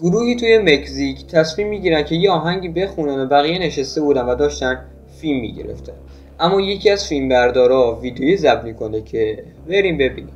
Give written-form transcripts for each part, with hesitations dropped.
گروهی توی مکزیک تصمیم میگیرن که یه آهنگی بخونن و بقیه نشسته بودن و داشتن فیلم میگرفتن. اما یکی از فیلمبردارا ویدیویی ضبط میکنه که بریم ببینیم.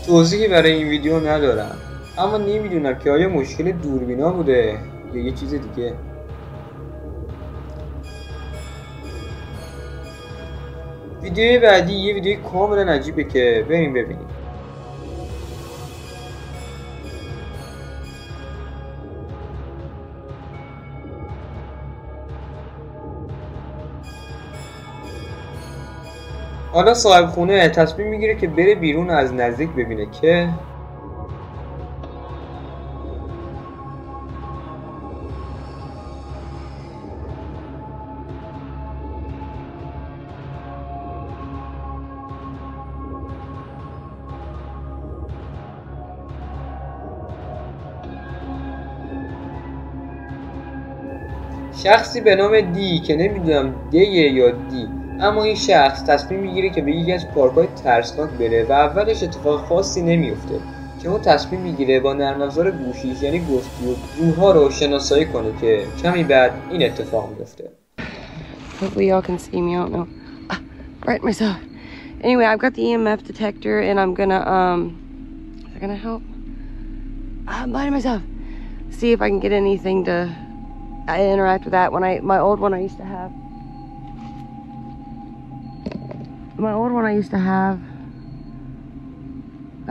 توضیحی برای این ویدیو ندارم، اما نمیدونم که آیا مشکل دوربینا بوده یا یه چیز دیگه. ویدیوی بعدی یه ویدیوی کاملا عجیبه که بریم ببینیم. حالا صاحب خونه تصمیم میگیره که بره بیرون از نزدیک ببینه که شخصی به نام دی که نمیدونم دیه یا دی، اما این شخص تصمیم میگیره که به یکی از پارک‌های ترسناک بره و اولش اتفاق خاصی نمیفته که اون تصمیم میگیره با نرم افزار گوشیش یعنی گوستیوب روح‌ها رو شناسایی کنه که کمی بعد این اتفاق میفته. Hopefully y'all can see me. I don't know. Right myself. Anyway, I've got the EMF detector and I'm gonna is that gonna help? I'm blinding myself. See if I can get anything to interact with that. My old one I used to have. My old one I used to have,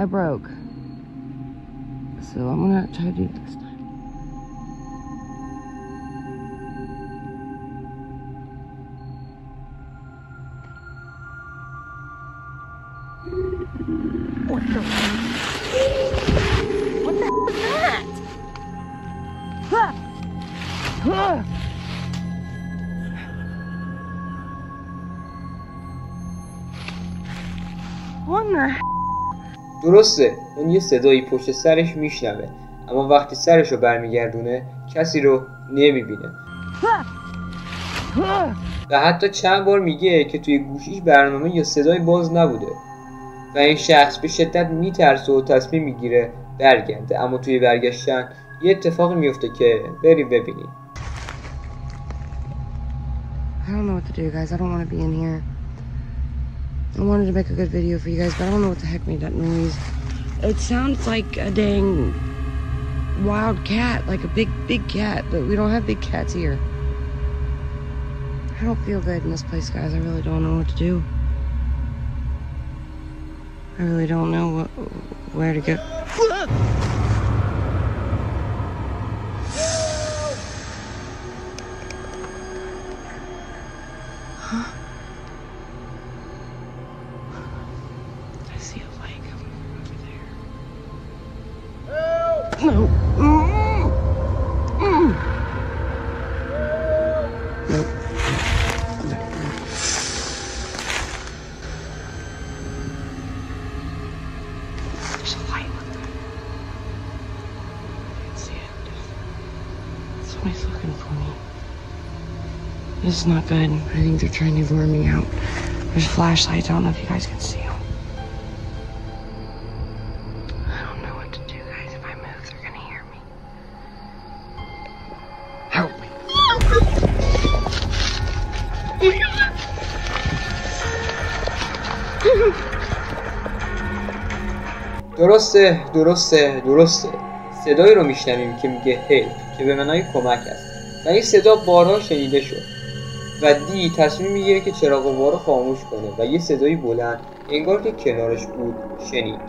I broke. So I'm gonna try to do it this time. What the heck? What the heck is that? درسته اون یه صدایی پشت سرش میشنوه، اما وقتی سرش رو برمیگردونه کسی رو نمیبینه و حتی چند بار میگه که توی گوشیش برنامه یا صدای باز نبوده و این شخص به شدت میترسه و تصمیم میگیره برگرده، اما توی برگشتن یه اتفاقی میفته که بریم ببینیم. I don't know what to do, guys. I don't want to be in here. I wanted to make a good video for you guys, but I don't know what the heck made that noise. It sounds like a dang wild cat, like a big cat, but we don't have big cats here. I don't feel good in this place, guys. I really don't know what to do. I really don't know where to go. Huh? I see a light coming over there. No. Nope. There's a light. I can see it. Somebody's looking for me. This is not good. I think they're trying to lure me out. There's flashlights. I don't know if you guys can see them. I don't know what to do, guys. If I move, they're gonna hear me. Help me. درسته صدایی رو میشنویم که میگه هیلپ که به معنای کمک است و این صدا بارها شنیده شد و دی تصمیم میگیره که چراغ‌قوا رو خاموش کنه و یه صدایی بلند انگار که کنارش بود شنید.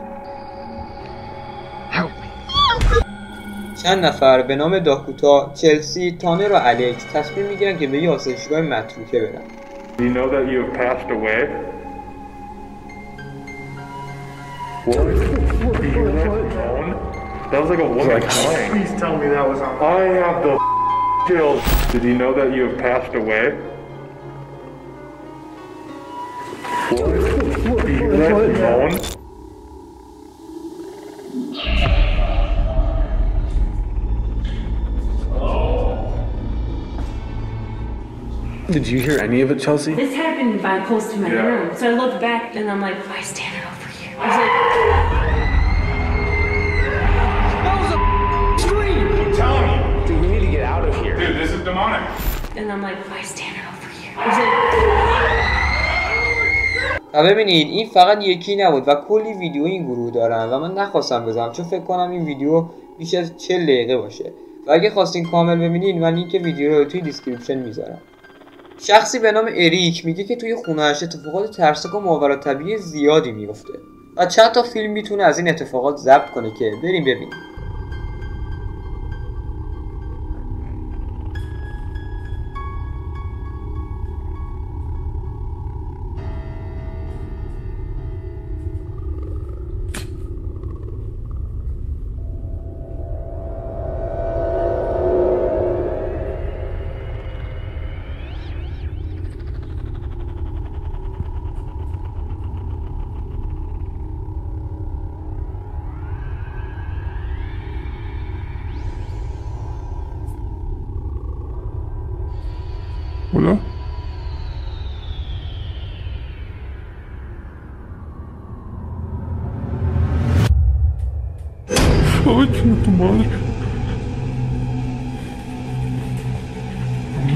چند نفر به نام داکوتا، چلسی، تانر و الکس تصمیم میگیرن که به یه آسایشگاه متروکه برن. Do you know that you have passed away? What? Were you left alone? That was like a woman crying. Please tell me that was on. I have the chills. Did you know that you have passed away? What? Were you left alone? Did you hear any of it, Chelsea? This happened by close to my Yeah. room. So I looked back and I'm like, bystander over here. I was like, That was a scream! I'm telling you. Dude, we need to get out of here. Dude, this is demonic. and I'm like, bystander over here. I was like, و ببینید این فقط یکی نبود و کلی ویدیو این گروه دارن و من نخواستم بذارم چون فکر کنم این ویدیو بیش از 40 دقیقه باشه و اگه خواستین کامل ببینید من لینک ویدیو رو توی دیسکریپشن میذارم. شخصی به نام اریک میگه که توی خونه‌اش اتفاقات ترسناک و ماوراءالطبیعی زیادی میفته و چند تا فیلم میتونه از این اتفاقات ضبط کنه که بریم ببینیم. Hola. Ay, chinga tu madre.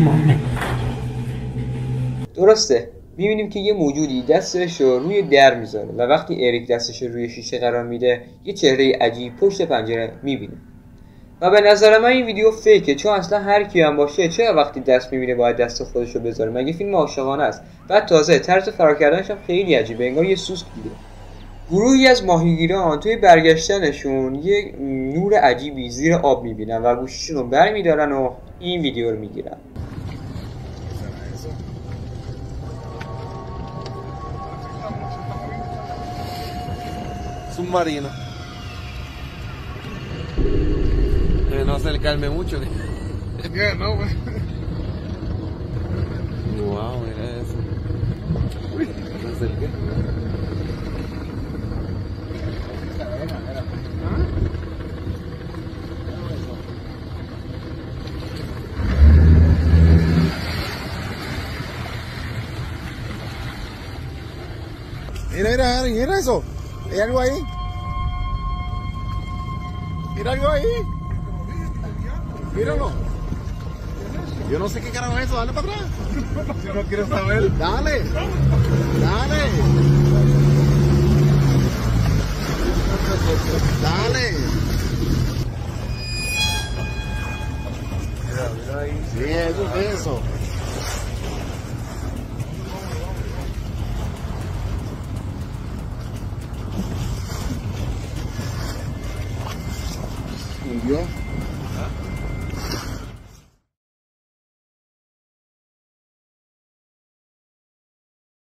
Mami. درسته میبینیم که یه موجودی دستش رو روی در میذاره و وقتی اریک دستش رو روی شیشه قرار میده یه چهره عجیب پشت پنجره میبینیم و به نظر من این ویدیو فیکه چون اصلا هر کی هم باشه چرا وقتی دست میبینه باید دست خودش رو بذاره؟ مگه فیلم عاشقانه است؟ بعد تازه طرز فرار کردنش هم خیلی عجیبه انگار یه سوسک دیده. گروهی از ماهیگیران توی برگشتنشون یه نور عجیبی زیر آب میبینن و گوشیشون رو برمیدارن و این ویدیو رو میگیرن. Submarino. No acercarme mucho. Yeah, no, man. Wow, mira eso. Uy, me acerqué. Mira eso. ¿Hay algo ahí? Mira algo ahí. Míralo. Yo no sé qué carajo es eso, dale para atrás. Si no quieres saber. Dale. Dale. Dale. Mira ahí. Sí, eso es eso.